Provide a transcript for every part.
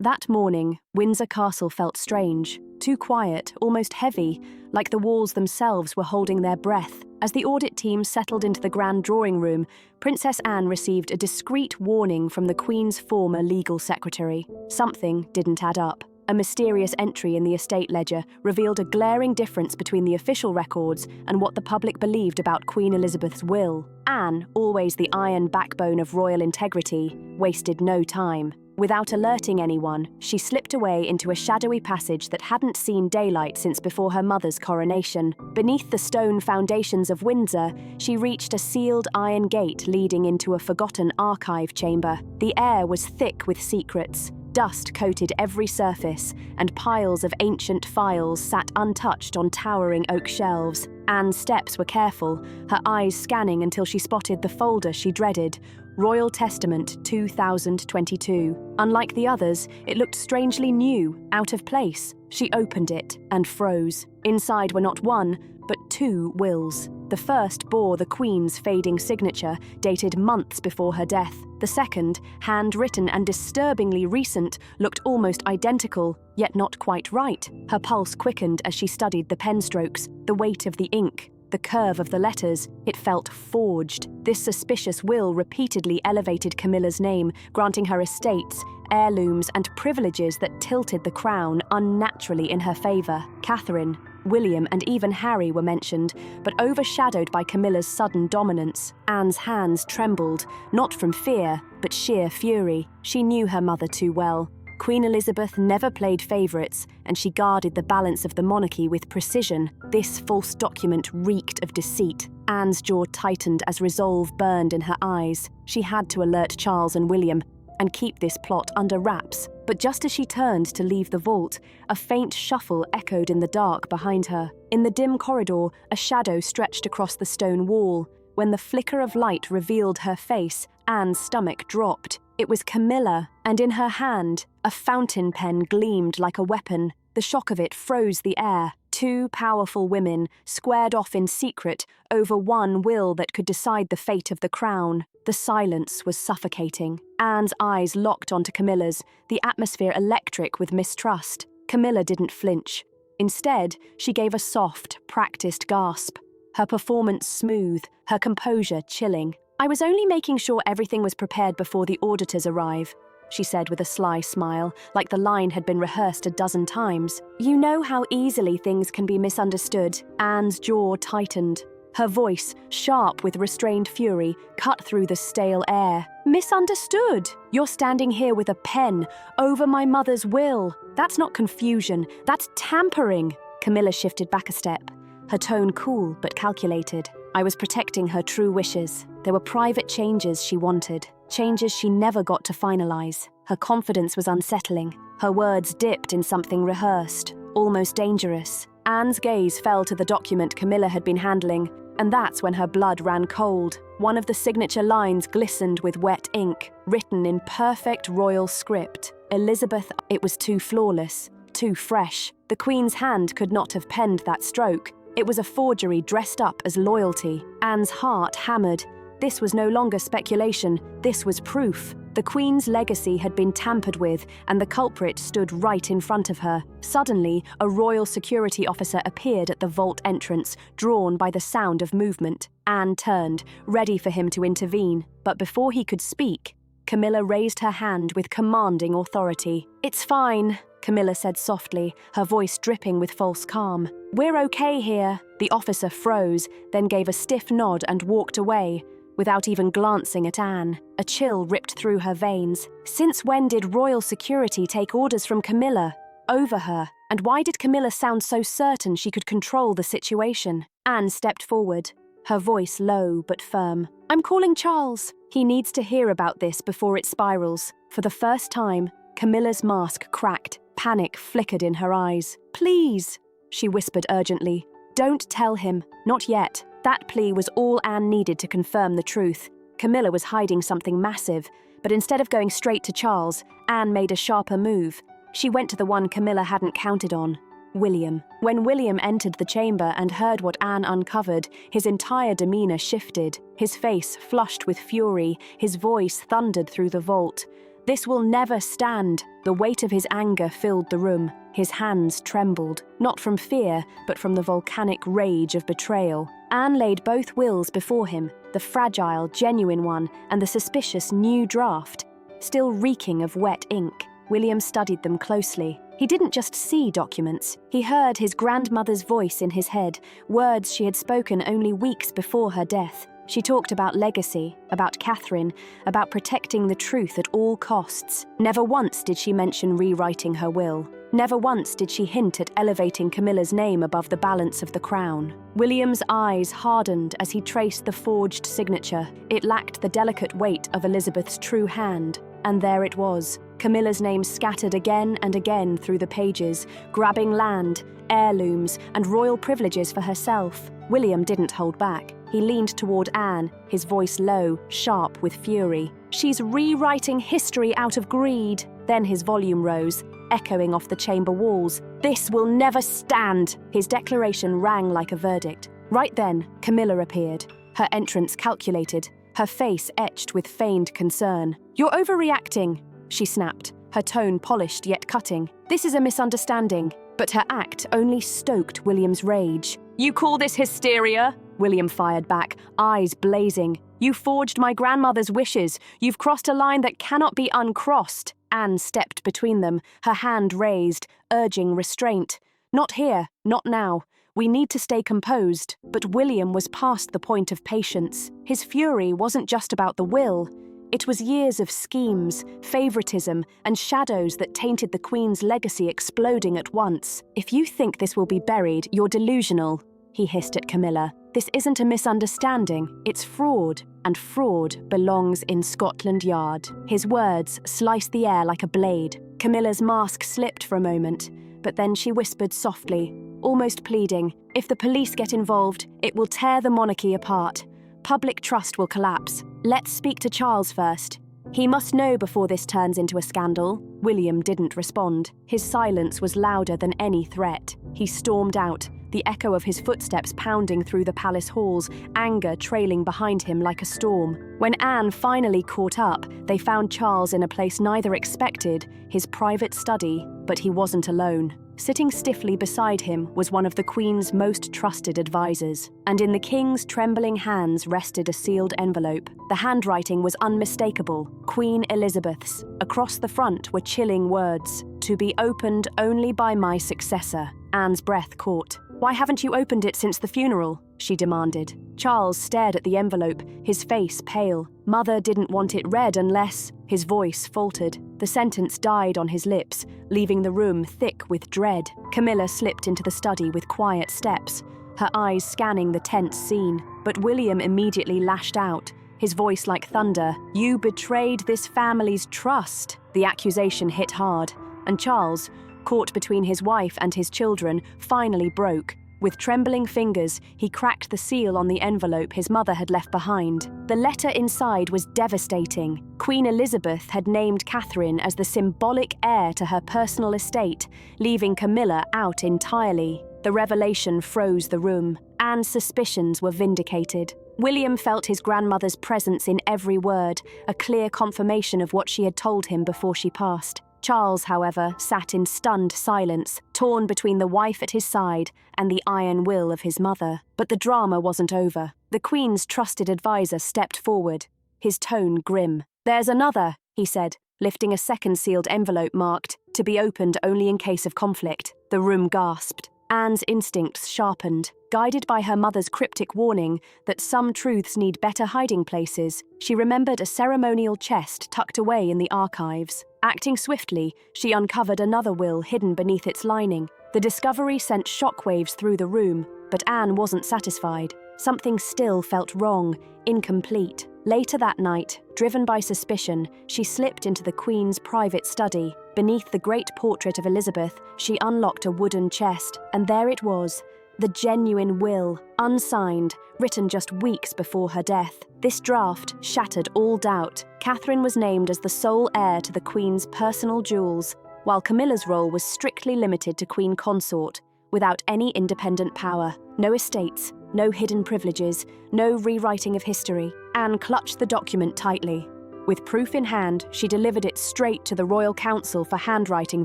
That morning, Windsor Castle felt strange, too quiet, almost heavy, like the walls themselves were holding their breath. As the audit team settled into the grand drawing room, Princess Anne received a discreet warning from the Queen's former legal secretary. Something didn't add up. A mysterious entry in the estate ledger revealed a glaring difference between the official records and what the public believed about Queen Elizabeth's will. Anne, always the iron backbone of royal integrity, wasted no time. Without alerting anyone, she slipped away into a shadowy passage that hadn't seen daylight since before her mother's coronation. Beneath the stone foundations of Windsor, she reached a sealed iron gate leading into a forgotten archive chamber. The air was thick with secrets. Dust coated every surface, and piles of ancient files sat untouched on towering oak shelves. Anne's steps were careful, her eyes scanning until she spotted the folder she dreaded, Royal Testament 2022. Unlike the others, it looked strangely new, out of place. She opened it and froze. Inside were not one, but two wills. The first bore the Queen's fading signature, dated months before her death. The second, handwritten and disturbingly recent, looked almost identical, yet not quite right. Her pulse quickened as she studied the pen strokes, the weight of the ink, the curve of the letters. It felt forged. This suspicious will repeatedly elevated Camilla's name, granting her estates, heirlooms, and privileges that tilted the crown unnaturally in her favour. Catherine, William, and even Harry were mentioned, but overshadowed by Camilla's sudden dominance. Anne's hands trembled, not from fear, but sheer fury. She knew her mother too well. Queen Elizabeth never played favourites, and she guarded the balance of the monarchy with precision. This false document reeked of deceit. Anne's jaw tightened as resolve burned in her eyes. She had to alert Charles and William, and keep this plot under wraps. But just as she turned to leave the vault, a faint shuffle echoed in the dark behind her. In the dim corridor, a shadow stretched across the stone wall. When the flicker of light revealed her face, Anne's stomach dropped. It was Camilla, and in her hand, a fountain pen gleamed like a weapon. The shock of it froze the air. Two powerful women squared off in secret over one will that could decide the fate of the crown. The silence was suffocating. Anne's eyes locked onto Camilla's, the atmosphere electric with mistrust. Camilla didn't flinch. Instead, she gave a soft, practiced gasp. Her performance smooth, her composure chilling. "I was only making sure everything was prepared before the auditors arrive," she said with a sly smile, like the line had been rehearsed a dozen times. "You know how easily things can be misunderstood." Anne's jaw tightened. Her voice, sharp with restrained fury, cut through the stale air. "Misunderstood? You're standing here with a pen over my mother's will. That's not confusion, that's tampering." Camilla shifted back a step, her tone cool but calculated. "I was protecting her true wishes. There were private changes she wanted, changes she never got to finalize." Her confidence was unsettling. Her words dipped in something rehearsed, almost dangerous. Anne's gaze fell to the document Camilla had been handling, and that's when her blood ran cold. One of the signature lines glistened with wet ink, written in perfect royal script. Elizabeth. It was too flawless, too fresh. The Queen's hand could not have penned that stroke. It was a forgery dressed up as loyalty. Anne's heart hammered. This was no longer speculation, this was proof. The Queen's legacy had been tampered with, and the culprit stood right in front of her. Suddenly, a royal security officer appeared at the vault entrance, drawn by the sound of movement. Anne turned, ready for him to intervene, but before he could speak, Camilla raised her hand with commanding authority. "It's fine," Camilla said softly, her voice dripping with false calm. "We're okay here." The officer froze, then gave a stiff nod and walked away, without even glancing at Anne. A chill ripped through her veins. Since when did royal security take orders from Camilla, over her? And why did Camilla sound so certain she could control the situation? Anne stepped forward, her voice low but firm. "I'm calling Charles. He needs to hear about this before it spirals." For the first time, Camilla's mask cracked. Panic flickered in her eyes. "Please," she whispered urgently. "Don't tell him. Not yet." That plea was all Anne needed to confirm the truth. Camilla was hiding something massive, but instead of going straight to Charles, Anne made a sharper move. She went to the one Camilla hadn't counted on, William. When William entered the chamber and heard what Anne uncovered, his entire demeanour shifted. His face flushed with fury, his voice thundered through the vault. This will never stand. The weight of his anger filled the room. His hands trembled, not from fear, but from the volcanic rage of betrayal. Anne laid both wills before him, the fragile, genuine one and the suspicious new draft, still reeking of wet ink. William studied them closely. He didn't just see documents. He heard his grandmother's voice in his head, words she had spoken only weeks before her death. She talked about legacy, about Catherine, about protecting the truth at all costs. Never once did she mention rewriting her will. Never once did she hint at elevating Camilla's name above the balance of the crown. William's eyes hardened as he traced the forged signature. It lacked the delicate weight of Elizabeth's true hand. And there it was, Camilla's name scattered again and again through the pages, grabbing land, heirlooms, and royal privileges for herself. William didn't hold back. He leaned toward Anne, his voice low, sharp with fury. "She's rewriting history out of greed." Then his volume rose, echoing off the chamber walls. "This will never stand!" His declaration rang like a verdict. Right then, Camilla appeared, her entrance calculated, her face etched with feigned concern. "You're overreacting," she snapped, her tone polished yet cutting. "This is a misunderstanding." But her act only stoked William's rage. "You call this hysteria?" William fired back, eyes blazing. "You forged my grandmother's wishes. You've crossed a line that cannot be uncrossed." Anne stepped between them, her hand raised, urging restraint. "Not here, not now. We need to stay composed." But William was past the point of patience. His fury wasn't just about the will. It was years of schemes, favoritism, and shadows that tainted the Queen's legacy exploding at once. "If you think this will be buried, you're delusional," he hissed at Camilla. "This isn't a misunderstanding, it's fraud, and fraud belongs in Scotland Yard." His words sliced the air like a blade. Camilla's mask slipped for a moment, but then she whispered softly, almost pleading, "If the police get involved, it will tear the monarchy apart. Public trust will collapse. Let's speak to Charles first. He must know before this turns into a scandal." William didn't respond. His silence was louder than any threat. He stormed out, the echo of his footsteps pounding through the palace halls, anger trailing behind him like a storm. When Anne finally caught up, they found Charles in a place neither expected, his private study, but he wasn't alone. Sitting stiffly beside him was one of the Queen's most trusted advisors, and in the King's trembling hands rested a sealed envelope. The handwriting was unmistakable, Queen Elizabeth's. Across the front were chilling words, "To be opened only by my successor." Anne's breath caught. "Why haven't you opened it since the funeral?" she demanded. Charles stared at the envelope, his face pale. "Mother didn't want it read unless—" His voice faltered. The sentence died on his lips, leaving the room thick with dread. Camilla slipped into the study with quiet steps, her eyes scanning the tense scene. But William immediately lashed out, his voice like thunder. "You betrayed this family's trust." The accusation hit hard, and Charles, caught between his wife and his children, finally broke. With trembling fingers, he cracked the seal on the envelope his mother had left behind. The letter inside was devastating. Queen Elizabeth had named Catherine as the symbolic heir to her personal estate, leaving Camilla out entirely. The revelation froze the room. Anne's suspicions were vindicated. William felt his grandmother's presence in every word, a clear confirmation of what she had told him before she passed. Charles, however, sat in stunned silence, torn between the wife at his side and the iron will of his mother. But the drama wasn't over. The Queen's trusted advisor stepped forward, his tone grim. "There's another," he said, lifting a second sealed envelope marked, "To be opened only in case of conflict." The room gasped. Anne's instincts sharpened. Guided by her mother's cryptic warning that some truths need better hiding places, she remembered a ceremonial chest tucked away in the archives. Acting swiftly, she uncovered another will hidden beneath its lining. The discovery sent shockwaves through the room, but Anne wasn't satisfied. Something still felt wrong, incomplete. Later that night, driven by suspicion, she slipped into the Queen's private study. Beneath the great portrait of Elizabeth, she unlocked a wooden chest, and there it was, the genuine will, unsigned, written just weeks before her death. This draft shattered all doubt. Catherine was named as the sole heir to the Queen's personal jewels, while Camilla's role was strictly limited to Queen Consort, without any independent power. No estates, no hidden privileges, no rewriting of history. Anne clutched the document tightly. With proof in hand, she delivered it straight to the Royal Council for handwriting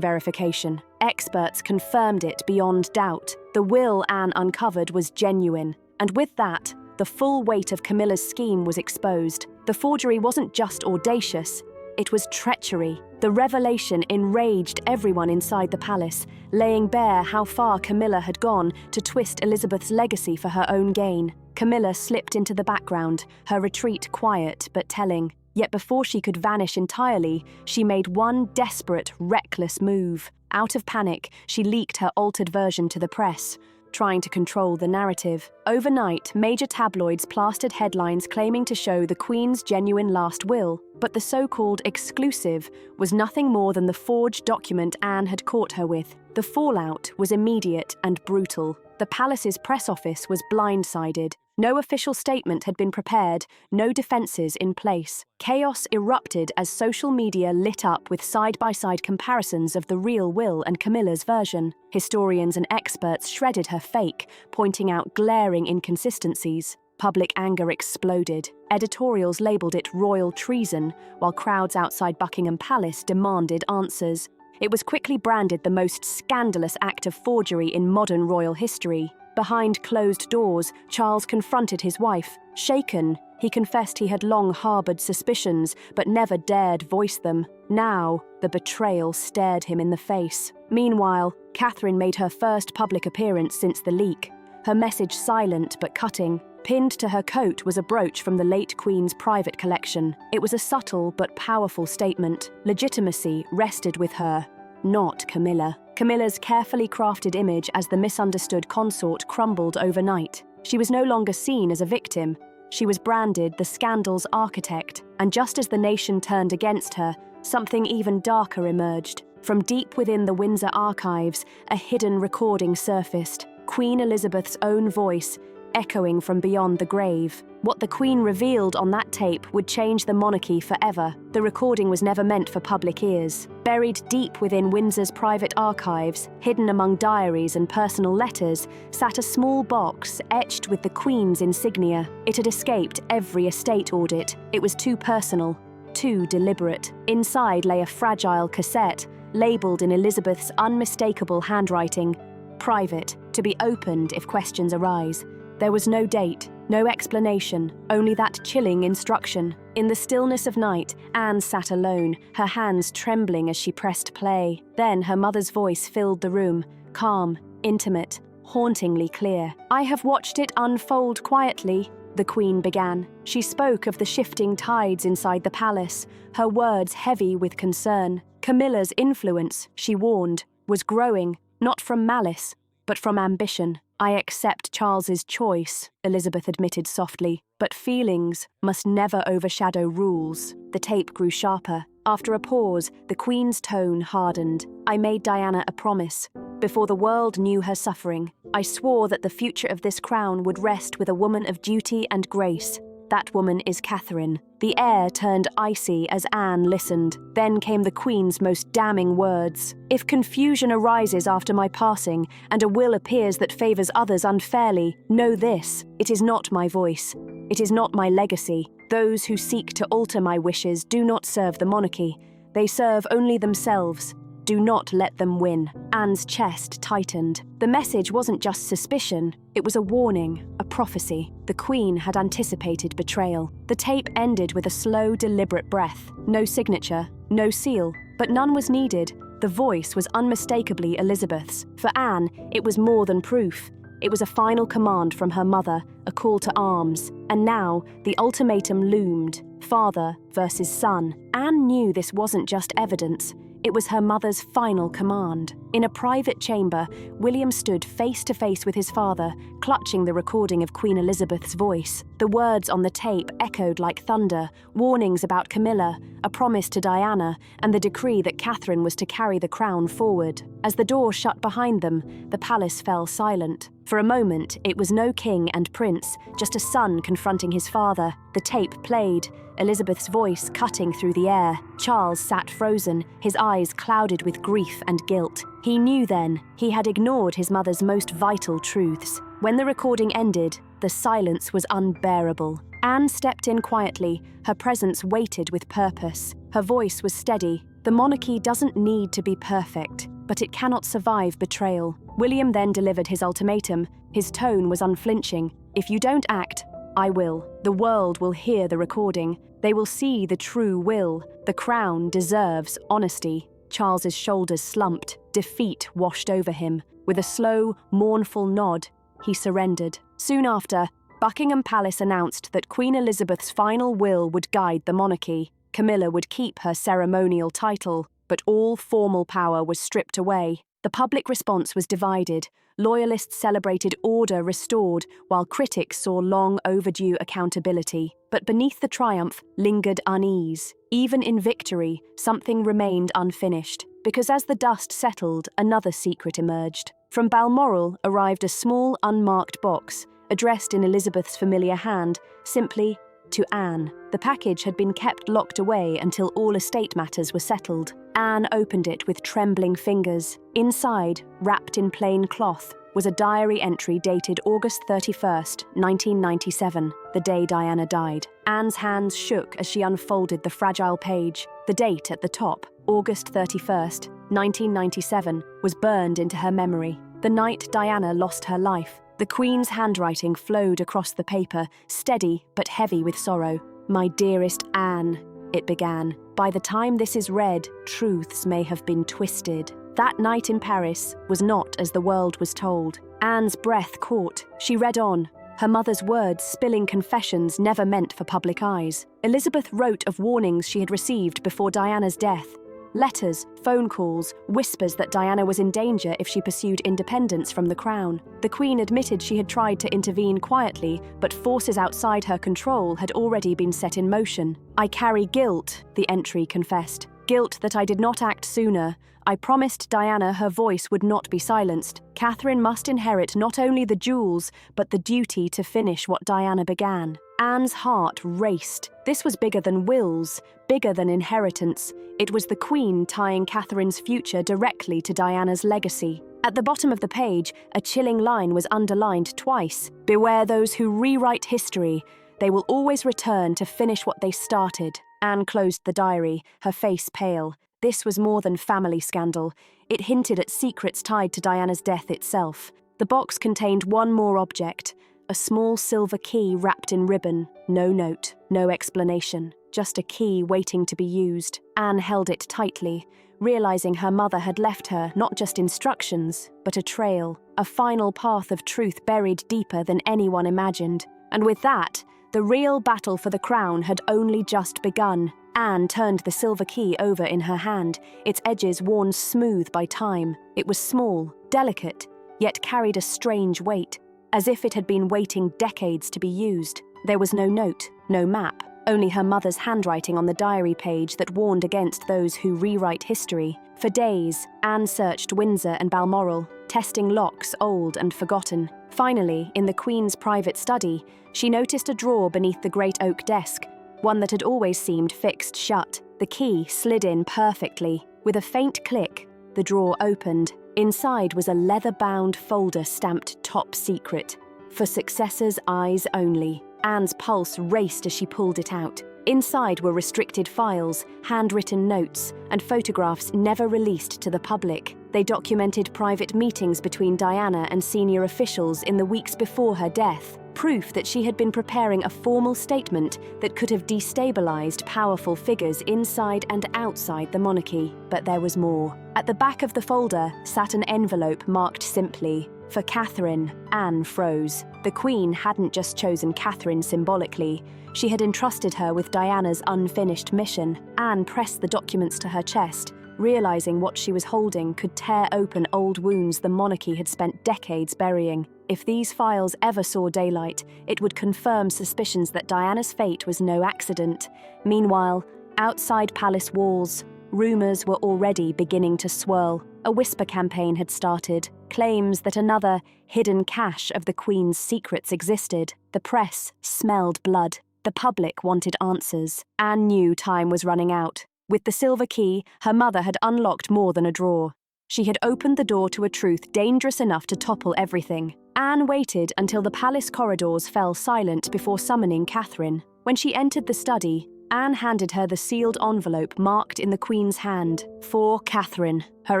verification. Experts confirmed it beyond doubt. The will Anne uncovered was genuine. And with that, the full weight of Camilla's scheme was exposed. The forgery wasn't just audacious, it was treachery. The revelation enraged everyone inside the palace, laying bare how far Camilla had gone to twist Elizabeth's legacy for her own gain. Camilla slipped into the background, her retreat quiet but telling. Yet before she could vanish entirely, she made one desperate, reckless move. Out of panic, she leaked her altered version to the press, trying to control the narrative. Overnight, major tabloids plastered headlines claiming to show the Queen's genuine last will, but the so-called exclusive was nothing more than the forged document Anne had caught her with. The fallout was immediate and brutal. The palace's press office was blindsided. No official statement had been prepared, no defences in place. Chaos erupted as social media lit up with side-by-side comparisons of the real will and Camilla's version. Historians and experts shredded her fake, pointing out glaring inconsistencies. Public anger exploded. Editorials labelled it royal treason, while crowds outside Buckingham Palace demanded answers. It was quickly branded the most scandalous act of forgery in modern royal history. Behind closed doors, Charles confronted his wife. Shaken, he confessed he had long harboured suspicions, but never dared voice them. Now, the betrayal stared him in the face. Meanwhile, Catherine made her first public appearance since the leak. Her message silent but cutting. Pinned to her coat was a brooch from the late Queen's private collection. It was a subtle but powerful statement. Legitimacy rested with her, not Camilla. Camilla's carefully crafted image as the misunderstood consort crumbled overnight. She was no longer seen as a victim. She was branded the scandal's architect. And just as the nation turned against her, something even darker emerged. From deep within the Windsor archives, a hidden recording surfaced. Queen Elizabeth's own voice, echoing from beyond the grave. What the Queen revealed on that tape would change the monarchy forever. The recording was never meant for public ears. Buried deep within Windsor's private archives, hidden among diaries and personal letters, sat a small box etched with the Queen's insignia. It had escaped every estate audit. It was too personal, too deliberate. Inside lay a fragile cassette, labelled in Elizabeth's unmistakable handwriting, private, to be opened if questions arise. There was no date, no explanation, only that chilling instruction. In the stillness of night, Anne sat alone, her hands trembling as she pressed play. Then her mother's voice filled the room, calm, intimate, hauntingly clear. "I have watched it unfold quietly," the Queen began. She spoke of the shifting tides inside the palace, her words heavy with concern. Camilla's influence, she warned, was growing, not from malice, but from ambition. "I accept Charles's choice," Elizabeth admitted softly, "but feelings must never overshadow rules." The tape grew sharper. After a pause, the Queen's tone hardened. "I made Diana a promise. Before the world knew her suffering, I swore that the future of this crown would rest with a woman of duty and grace. That woman is Catherine." The air turned icy as Anne listened. Then came the Queen's most damning words. "If confusion arises after my passing, and a will appears that favours others unfairly, know this: it is not my voice. It is not my legacy. Those who seek to alter my wishes do not serve the monarchy. They serve only themselves. Do not let them win." Anne's chest tightened. The message wasn't just suspicion, it was a warning, a prophecy. The Queen had anticipated betrayal. The tape ended with a slow, deliberate breath. No signature, no seal, but none was needed. The voice was unmistakably Elizabeth's. For Anne, it was more than proof. It was a final command from her mother, a call to arms. And now, the ultimatum loomed. Father versus son. Anne knew this wasn't just evidence. It was her mother's final command. In a private chamber, William stood face to face with his father, clutching the recording of Queen Elizabeth's voice. The words on the tape echoed like thunder, warnings about Camilla, a promise to Diana, and the decree that Catherine was to carry the crown forward. As the door shut behind them, the palace fell silent. For a moment, it was no king and prince, just a son confronting his father. The tape played, Elizabeth's voice cutting through the air. Charles sat frozen, his eyes clouded with grief and guilt. He knew then he had ignored his mother's most vital truths. When the recording ended, the silence was unbearable. Anne stepped in quietly, her presence weighted with purpose. Her voice was steady. The monarchy doesn't need to be perfect, but it cannot survive betrayal. William then delivered his ultimatum. His tone was unflinching. If you don't act, I will. The world will hear the recording. They will see the true will. The crown deserves honesty. Charles's shoulders slumped. Defeat washed over him. With a slow, mournful nod, he surrendered. Soon after, Buckingham Palace announced that Queen Elizabeth's final will would guide the monarchy. Camilla would keep her ceremonial title, but all formal power was stripped away. The public response was divided. Loyalists celebrated order restored, while critics saw long overdue accountability. But beneath the triumph lingered unease. Even in victory, something remained unfinished, because as the dust settled, another secret emerged. From Balmoral arrived a small, unmarked box, addressed in Elizabeth's familiar hand, simply, to Anne. The package had been kept locked away until all estate matters were settled. Anne opened it with trembling fingers. Inside, wrapped in plain cloth, was a diary entry dated August 31st, 1997, the day Diana died. Anne's hands shook as she unfolded the fragile page. The date at the top, August 31st, 1997, was burned into her memory. The night Diana lost her life. The Queen's handwriting flowed across the paper, steady but heavy with sorrow. "My dearest Anne," it began. "By the time this is read, truths may have been twisted." That night in Paris was not as the world was told. Anne's breath caught. She read on, her mother's words spilling confessions never meant for public eyes. Elizabeth wrote of warnings she had received before Diana's death. Letters, phone calls, whispers that Diana was in danger if she pursued independence from the crown. The Queen admitted she had tried to intervene quietly, but forces outside her control had already been set in motion. "I carry guilt," the entry confessed. "Guilt that I did not act sooner. I promised Diana her voice would not be silenced. Catherine must inherit not only the jewels, but the duty to finish what Diana began." Anne's heart raced. This was bigger than wills, bigger than inheritance. It was the Queen tying Catherine's future directly to Diana's legacy. At the bottom of the page, a chilling line was underlined twice. "Beware those who rewrite history. They will always return to finish what they started." Anne closed the diary, her face pale. This was more than family scandal. It hinted at secrets tied to Diana's death itself. The box contained one more object, a small silver key wrapped in ribbon. No note, no explanation, just a key waiting to be used. Anne held it tightly, realizing her mother had left her not just instructions, but a trail, a final path of truth buried deeper than anyone imagined. And with that, the real battle for the crown had only just begun. Anne turned the silver key over in her hand, its edges worn smooth by time. It was small, delicate, yet carried a strange weight, as if it had been waiting decades to be used. There was no note, no map, only her mother's handwriting on the diary page that warned against those who rewrite history. For days, Anne searched Windsor and Balmoral, testing locks old and forgotten. Finally, in the Queen's private study, she noticed a drawer beneath the great oak desk, one that had always seemed fixed shut. The key slid in perfectly. With a faint click, the drawer opened. Inside was a leather-bound folder stamped top secret. For successors' eyes only. Anne's pulse raced as she pulled it out. Inside were restricted files, handwritten notes, and photographs never released to the public. They documented private meetings between Diana and senior officials in the weeks before her death. Proof that she had been preparing a formal statement that could have destabilized powerful figures inside and outside the monarchy. But there was more. At the back of the folder sat an envelope marked simply, "For Catherine." Anne froze. The Queen hadn't just chosen Catherine symbolically. She had entrusted her with Diana's unfinished mission. Anne pressed the documents to her chest, realizing what she was holding could tear open old wounds the monarchy had spent decades burying. If these files ever saw daylight, it would confirm suspicions that Diana's fate was no accident. Meanwhile, outside palace walls, rumors were already beginning to swirl. A whisper campaign had started, claims that another hidden cache of the Queen's secrets existed. The press smelled blood. The public wanted answers. Anne knew time was running out. With the silver key, her mother had unlocked more than a drawer. She had opened the door to a truth dangerous enough to topple everything. Anne waited until the palace corridors fell silent before summoning Catherine. When she entered the study, Anne handed her the sealed envelope marked in the Queen's hand. "For Catherine." Her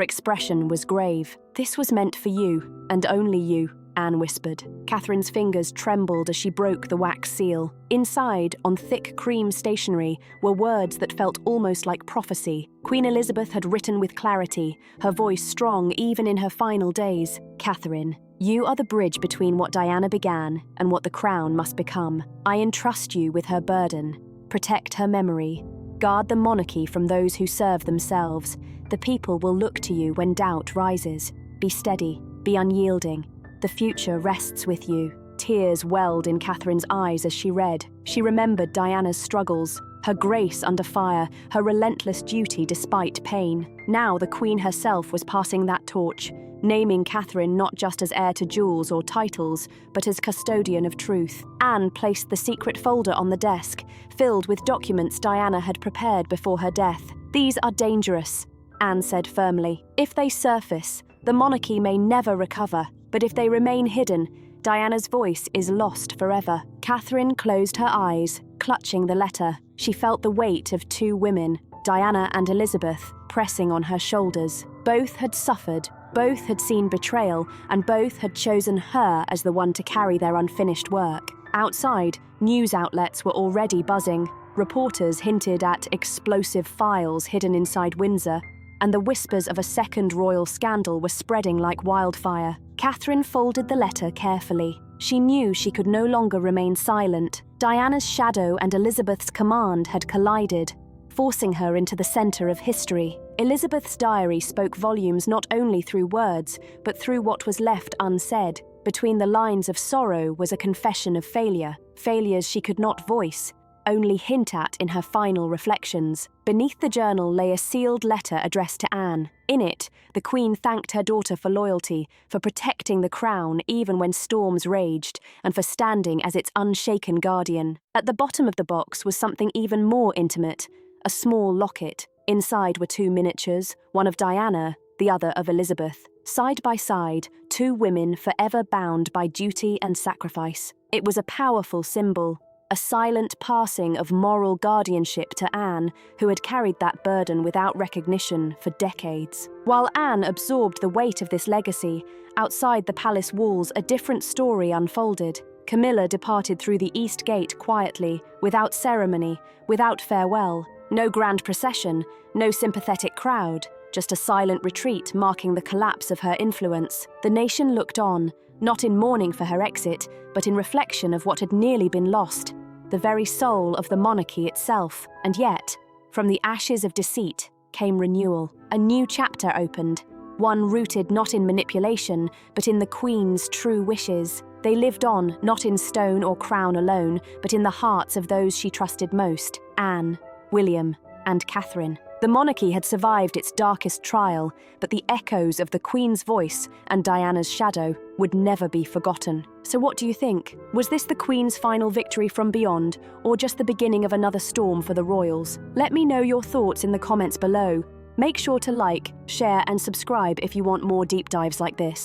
expression was grave. "This was meant for you, and only you," Anne whispered. Catherine's fingers trembled as she broke the wax seal. Inside, on thick cream stationery, were words that felt almost like prophecy. Queen Elizabeth had written with clarity, her voice strong even in her final days. "Catherine, you are the bridge between what Diana began and what the crown must become. I entrust you with her burden. Protect her memory. Guard the monarchy from those who serve themselves. The people will look to you when doubt rises. Be steady, be unyielding. The future rests with you." Tears welled in Catherine's eyes as she read. She remembered Diana's struggles, her grace under fire, her relentless duty despite pain. Now the Queen herself was passing that torch, naming Catherine not just as heir to jewels or titles, but as custodian of truth. Anne placed the secret folder on the desk, filled with documents Diana had prepared before her death. "These are dangerous," Anne said firmly. "If they surface, the monarchy may never recover, but if they remain hidden, Diana's voice is lost forever." Catherine closed her eyes, clutching the letter. She felt the weight of two women, Diana and Elizabeth, pressing on her shoulders. Both had suffered, both had seen betrayal, and both had chosen her as the one to carry their unfinished work. Outside, news outlets were already buzzing. Reporters hinted at explosive files hidden inside Windsor, and the whispers of a second royal scandal were spreading like wildfire. Catherine folded the letter carefully. She knew she could no longer remain silent. Diana's shadow and Elizabeth's command had collided, forcing her into the center of history. Elizabeth's diary spoke volumes not only through words, but through what was left unsaid. Between the lines of sorrow was a confession of failures she could not voice, only hint at in her final reflections. Beneath the journal lay a sealed letter addressed to Anne. In it, the Queen thanked her daughter for loyalty, for protecting the crown even when storms raged, and for standing as its unshaken guardian. At the bottom of the box was something even more intimate, a small locket. Inside were two miniatures, one of Diana, the other of Elizabeth. Side by side, two women forever bound by duty and sacrifice. It was a powerful symbol, a silent passing of moral guardianship to Anne, who had carried that burden without recognition for decades. While Anne absorbed the weight of this legacy, outside the palace walls a different story unfolded. Camilla departed through the east gate quietly, without ceremony, without farewell. No grand procession, no sympathetic crowd, just a silent retreat marking the collapse of her influence. The nation looked on, not in mourning for her exit, but in reflection of what had nearly been lost, the very soul of the monarchy itself. And yet, from the ashes of deceit came renewal. A new chapter opened, one rooted not in manipulation, but in the Queen's true wishes. They lived on, not in stone or crown alone, but in the hearts of those she trusted most: Anne, William, and Catherine. The monarchy had survived its darkest trial, but the echoes of the Queen's voice and Diana's shadow would never be forgotten. So what do you think? Was this the Queen's final victory from beyond, or just the beginning of another storm for the royals? Let me know your thoughts in the comments below. Make sure to like, share, and subscribe if you want more deep dives like this.